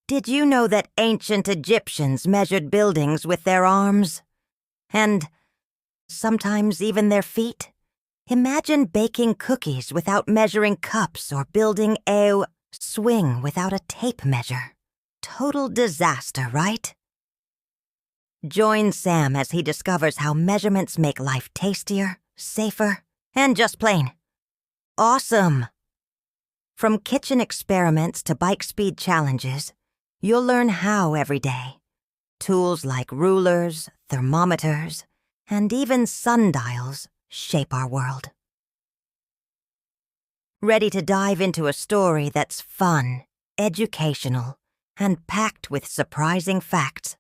Did you know that ancient Egyptians measured buildings with their arms? And sometimes even their feet? Imagine baking cookies without measuring cups or building a swing without a tape measure. Total disaster, right? Join Sam as he discovers how measurements make life tastier, safer, and just plain awesome. From kitchen experiments to bike speed challenges, you'll learn how every day. Tools like rulers, thermometers, and even sundials shape our world. Ready to dive into a story that's fun, educational, and packed with surprising facts?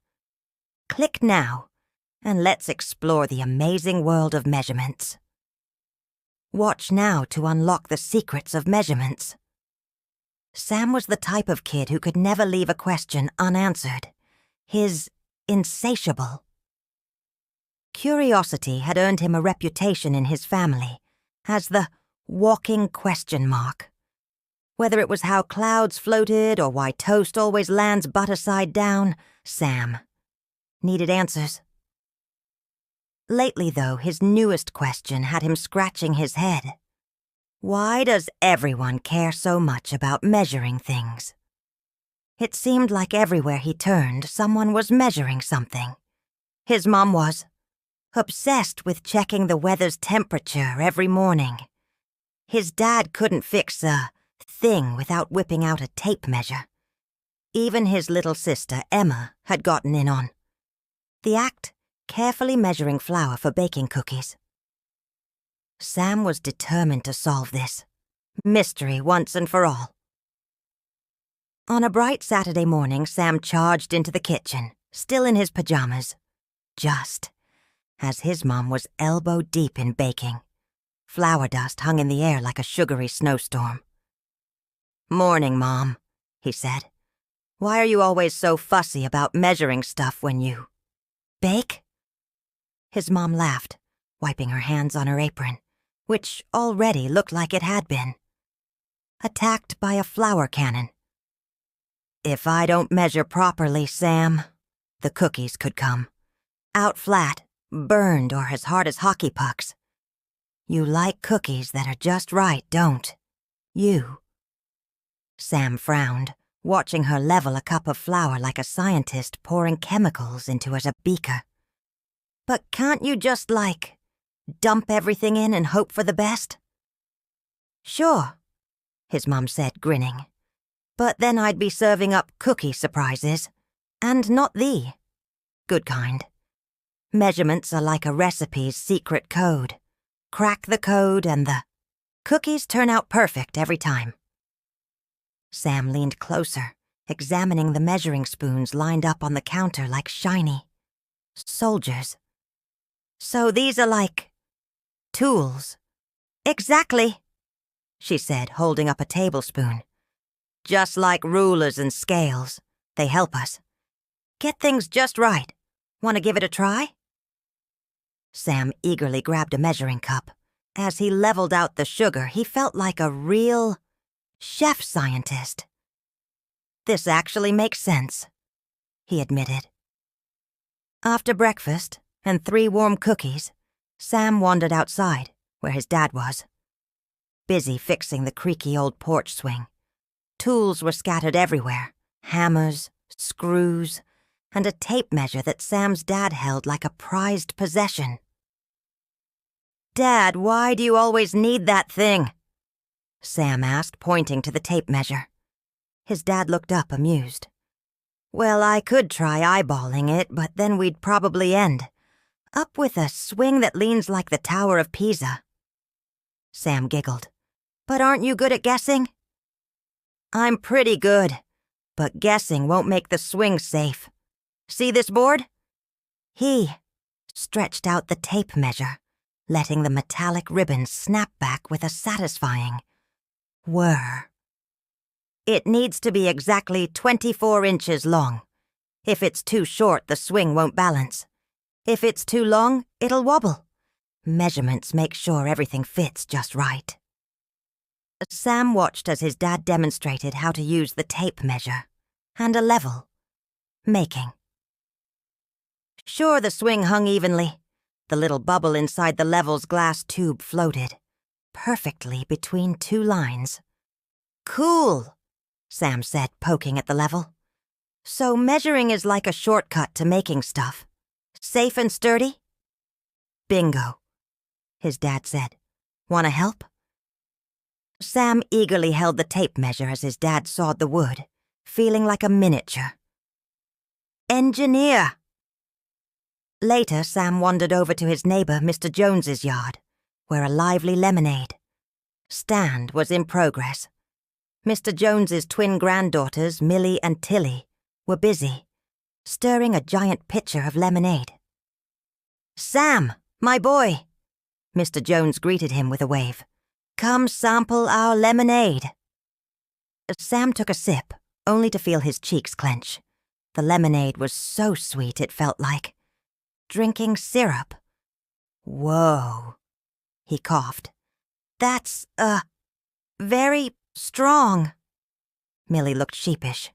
Click now, and let's explore the amazing world of measurements. Watch now to unlock the secrets of measurements. Sam was the type of kid who could never leave a question unanswered. His insatiable. Curiosity had earned him a reputation in his family as the walking question mark. Whether it was how clouds floated or why toast always lands butter side down, Sam needed answers. Lately, though, his newest question had him scratching his head. Why does everyone care so much about measuring things? It seemed like everywhere he turned, someone was measuring something. His mom was obsessed with checking the weather's temperature every morning. His dad couldn't fix a thing without whipping out a tape measure. Even his little sister, Emma, had gotten in on the act, carefully measuring flour for baking cookies. Sam was determined to solve this mystery once and for all. On a bright Saturday morning, Sam charged into the kitchen, still in his pajamas, just as his mom was elbow deep in baking. Flour dust hung in the air like a sugary snowstorm. "Morning, Mom," he said. "Why are you always so fussy about measuring stuff when you bake?" His mom laughed, wiping her hands on her apron, which already looked like it had been attacked by a flour cannon. "If I don't measure properly, Sam, the cookies could come out flat, burned, or as hard as hockey pucks. You like cookies that are just right, don't you?" Sam frowned, watching her level a cup of flour like a scientist pouring chemicals into a beaker. "But can't you just, dump everything in and hope for the best?" "Sure," his mom said, grinning. "But then I'd be serving up cookie surprises, and not the good kind. Measurements are like a recipe's secret code. Crack the code and the cookies turn out perfect every time." Sam leaned closer, examining the measuring spoons lined up on the counter like shiny soldiers. "So these are like tools?" "Exactly," she said, holding up a tablespoon. "Just like rulers and scales. They help us get things just right. Want to give it a try?" Sam eagerly grabbed a measuring cup. As he leveled out the sugar, he felt like a real chef scientist. "This actually makes sense," he admitted. After breakfast and 3 warm cookies, Sam wandered outside, where his dad was, busy fixing the creaky old porch swing. Tools were scattered everywhere, hammers, screws, and a tape measure that Sam's dad held like a prized possession. "Dad, why do you always need that thing?" Sam asked, pointing to the tape measure. His dad looked up, amused. "Well, I could try eyeballing it, but then we'd probably end up with a swing that leans like the Tower of Pisa." Sam giggled. "But aren't you good at guessing?" "I'm pretty good, but guessing won't make the swing safe. See this board?" He stretched out the tape measure, letting the metallic ribbon snap back with a satisfying whir. "It needs to be exactly 24 inches long. If it's too short, the swing won't balance. If it's too long, it'll wobble. Measurements make sure everything fits just right." Sam watched as his dad demonstrated how to use the tape measure. and a level, making. Sure, the swing hung evenly. The little bubble inside the level's glass tube floated, perfectly between two lines. Cool, Sam said, poking at the level. So measuring is like a shortcut to making stuff. Safe and sturdy? Bingo, his dad said. Want to help? Sam eagerly held the tape measure as his dad sawed the wood, feeling like a miniature. Engineer! Later, Sam wandered over to his neighbor, Mr. Jones's yard, where a lively lemonade stand was in progress. Mr. Jones's twin granddaughters, Millie and Tilly, were busy, stirring a giant pitcher of lemonade. Sam, my boy, Mr. Jones greeted him with a wave. Come sample our lemonade. Sam took a sip, only to feel his cheeks clench. The lemonade was so sweet it felt like drinking syrup. Whoa, he coughed. That's, very strong. Millie looked sheepish.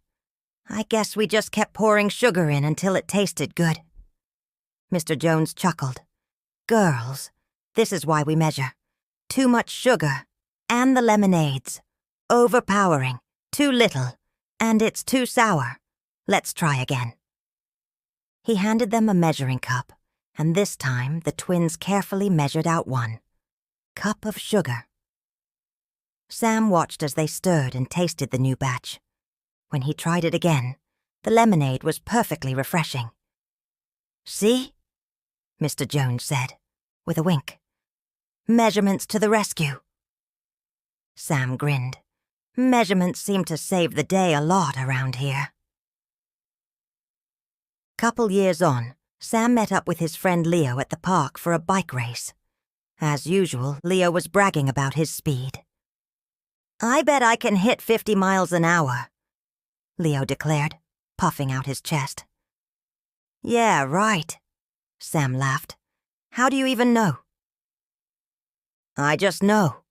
I guess we just kept pouring sugar in until it tasted good. Mr. Jones chuckled. Girls, this is why we measure. Too much sugar, and the lemonades. Overpowering, too little, and it's too sour. Let's try again. He handed them a measuring cup, and this time the twins carefully measured out one cup of sugar. Sam watched as they stirred and tasted the new batch. When he tried it again, the lemonade was perfectly refreshing. See? Mr. Jones said, with a wink. Measurements to the rescue. Sam grinned. Measurements seem to save the day a lot around here. Couple years on, Sam met up with his friend Leo at the park for a bike race. As usual, Leo was bragging about his speed. I bet I can hit 50 miles an hour, Leo declared, puffing out his chest. Yeah, right, Sam laughed. How do you even know? I just know,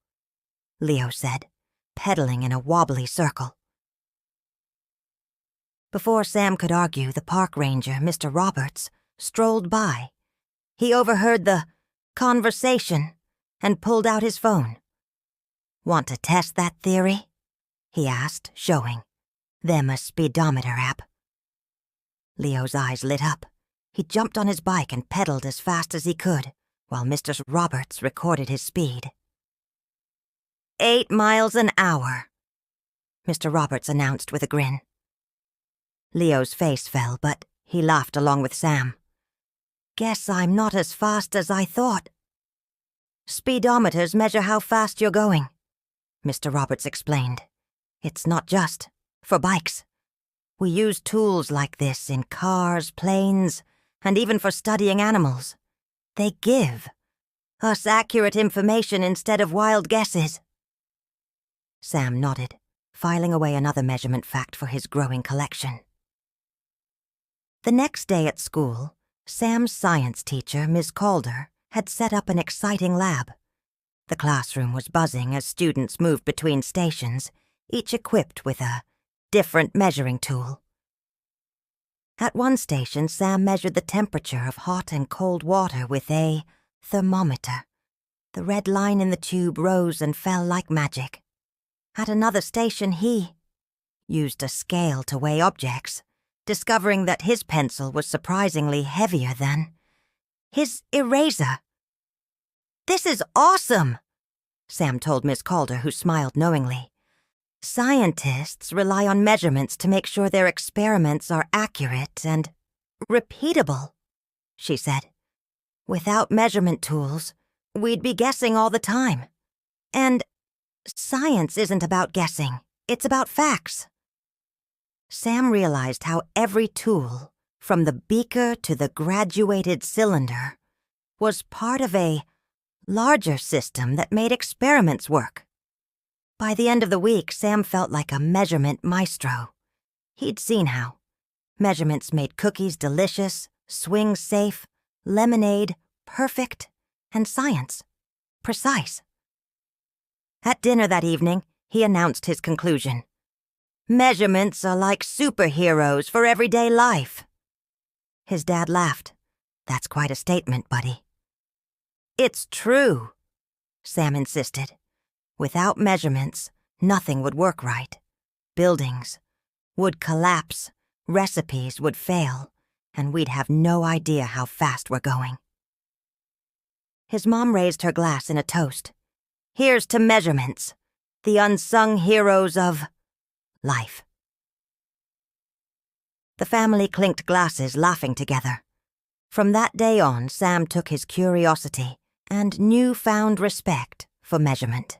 Leo said, pedaling in a wobbly circle. Before Sam could argue, the park ranger, Mr. Roberts, strolled by. He overheard the conversation and pulled out his phone. Want to test that theory? He asked, showing them a speedometer app. Leo's eyes lit up. He jumped on his bike and pedaled as fast as he could, while Mr. Roberts recorded his speed. 8 miles an hour, Mr. Roberts announced with a grin. Leo's face fell, but he laughed along with Sam. Guess I'm not as fast as I thought. Speedometers measure how fast you're going, Mr. Roberts explained. It's not just for bikes. We use tools like this in cars, planes, and even for studying animals. They give us accurate information instead of wild guesses. Sam nodded, filing away another measurement fact for his growing collection. The next day at school, Sam's science teacher, Miss Calder, had set up an exciting lab. The classroom was buzzing as students moved between stations, each equipped with a different measuring tool. At one station, Sam measured the temperature of hot and cold water with a thermometer. The red line in the tube rose and fell like magic. At another station, he used a scale to weigh objects, discovering that his pencil was surprisingly heavier than his eraser. This is awesome, Sam told Miss Calder, who smiled knowingly. Scientists rely on measurements to make sure their experiments are accurate and repeatable, she said. Without measurement tools, we'd be guessing all the time. And science isn't about guessing, it's about facts. Sam realized how every tool, from the beaker to the graduated cylinder, was part of a larger system that made experiments work. By the end of the week, Sam felt like a measurement maestro. He'd seen how measurements made cookies delicious, swings safe, lemonade perfect, and science precise. At dinner that evening, he announced his conclusion. Measurements are like superheroes for everyday life." His dad laughed. "That's quite a statement, buddy." "It's true," Sam insisted. "Without measurements, nothing would work right. Buildings would collapse, recipes would fail, and we'd have no idea how fast we're going." His mom raised her glass in a toast. "Here's to measurements, the unsung heroes of life." The family clinked glasses, laughing together. From that day on, Sam took his curiosity and newfound respect for measurement.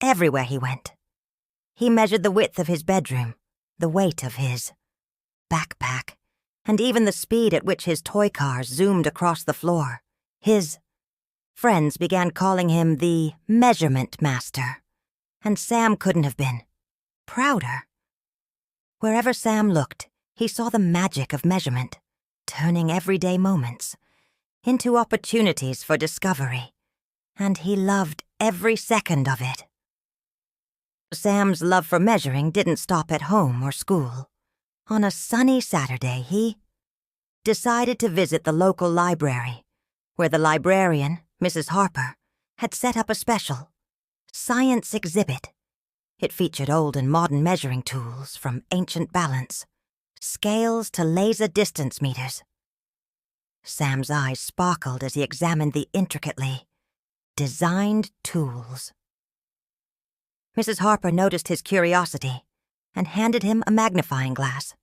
Everywhere he went. He measured the width of his bedroom, the weight of his backpack, and even the speed at which his toy cars zoomed across the floor. His friends began calling him the measurement master, and Sam couldn't have been prouder. Wherever Sam looked, he saw the magic of measurement, turning everyday moments into opportunities for discovery, and he loved every second of it. Sam's love for measuring didn't stop at home or school. On a sunny Saturday, he decided to visit the local library, where the librarian, Mrs. Harper, had set up a special science exhibit. It featured old and modern measuring tools, from ancient balance, scales to laser distance meters. Sam's eyes sparkled as he examined the intricately designed tools. Mrs. Harper noticed his curiosity and handed him a magnifying glass.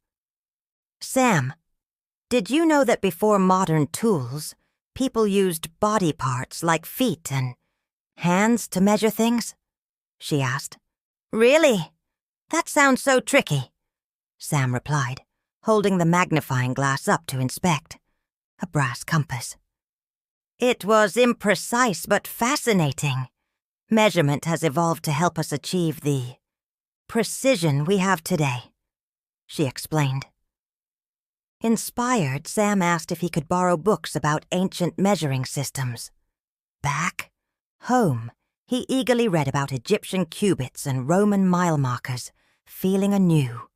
"Sam, did you know that before modern tools, people used body parts like feet and hands to measure things?" she asked. "Really? That sounds so tricky," Sam replied, holding the magnifying glass up to inspect. A brass compass. "It was imprecise but fascinating. Measurement has evolved to help us achieve the precision we have today," she explained. Inspired, Sam asked if he could borrow books about ancient measuring systems. Back home, he eagerly read about Egyptian cubits and Roman mile markers, feeling a new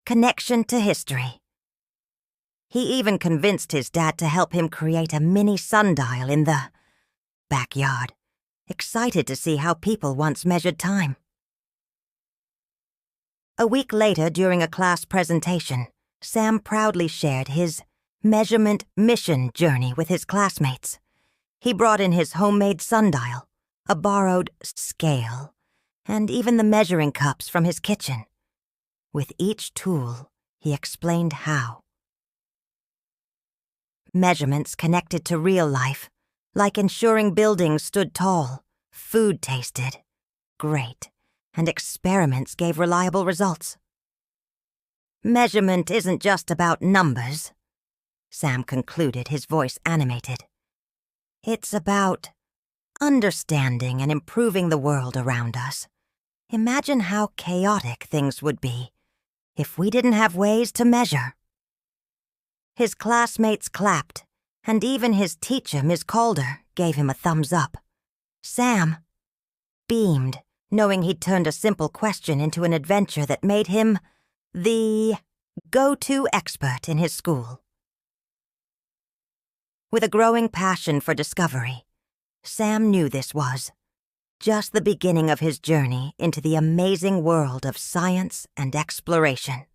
connection to history. He even convinced his dad to help him create a mini sundial in the backyard, excited to see how people once measured time. A week later, during a class presentation, Sam proudly shared his measurement mission journey with his classmates. He brought in his homemade sundial, a borrowed scale, and even the measuring cups from his kitchen. With each tool, he explained how measurements connected to real life, like ensuring buildings stood tall, food tasted great, and experiments gave reliable results. "Measurement isn't just about numbers," Sam concluded, his voice animated. "It's about understanding and improving the world around us. Imagine how chaotic things would be if we didn't have ways to measure." His classmates clapped, and even his teacher, Ms. Calder, gave him a thumbs up. Sam beamed, knowing he'd turned a simple question into an adventure that made him the go-to expert in his school. With a growing passion for discovery, Sam knew this was just the beginning of his journey into the amazing world of science and exploration.